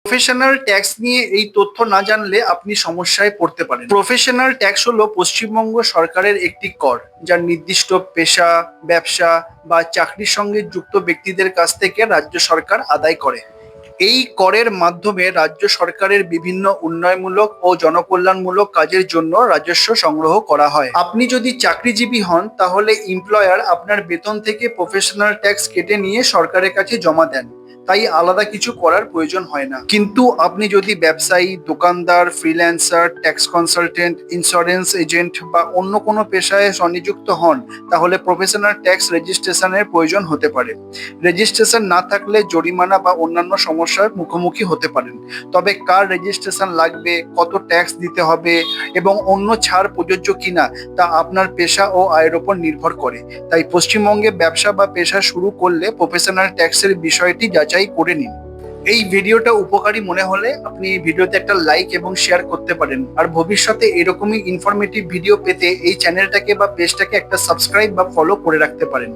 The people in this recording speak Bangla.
প্রফেশনাল ট্যাক্স নিয়ে এই তথ্য না জানলে আপনি সমস্যায় পড়তে পারেন। প্রফেশনাল ট্যাক্স হলো পশ্চিমবঙ্গ সরকারের একটি কর, যা নির্দিষ্ট পেশা, ব্যবসা বা চাকরির সঙ্গে যুক্ত ব্যক্তিদের কাছ থেকে রাজ্য সরকার আদায় করে। এই করের মাধ্যমে রাজ্য সরকারের বিভিন্ন উন্নয়নমূলক ও জনকল্যাণমূলক কাজের জন্য রাজস্ব সংগ্রহ করা হয়। আপনি যদি চাকরিজীবী হন, তাহলে এমপ্লয়ার আপনার বেতন থেকে প্রফেশনাল ট্যাক্স কেটে নিয়ে সরকারের কাছে জমা দেন, তাই আলাদা কিছু করার প্রয়োজন হয় না। কিন্তু আপনি যদি ব্যবসায়ী, দোকানদার, freelancer, tax consultant, insurance agent বা অন্য কোনো পেশায় সংযুক্ত হন, তাহলে প্রফেশনাল ট্যাক্স রেজিস্ট্রেশনের প্রয়োজন হতে পারে। রেজিস্ট্রেশন না থাকলে জরিমানা বা অন্যান্য সমস্যার মুখোমুখি হতে পারেন। তবে কার রেজিস্ট্রেশন লাগবে, কত ট্যাক্স দিতে হবে এবং অন্য ছাড় প্রযোজ্য কিনা তা আপনার পেশা ও আয়ের উপর নির্ভর করে। তাই পশ্চিমবঙ্গে ব্যবসা বা পেশা শুরু করলে প্রফেশনাল ট্যাক্সের বিষয়টি যাচাই করে নিন। এই ভিডিওটা উপকারী মনে হলে আপনি এই ভিডিওতে একটা লাইক এবং শেয়ার করতে পারেন। আর ভবিষ্যতে এরকমই ইনফরমেটিভ ভিডিও পেতে এই চ্যানেলটাকে বা পেজটাকে একটা সাবস্ক্রাইব বা ফলো করে রাখতে পারেন।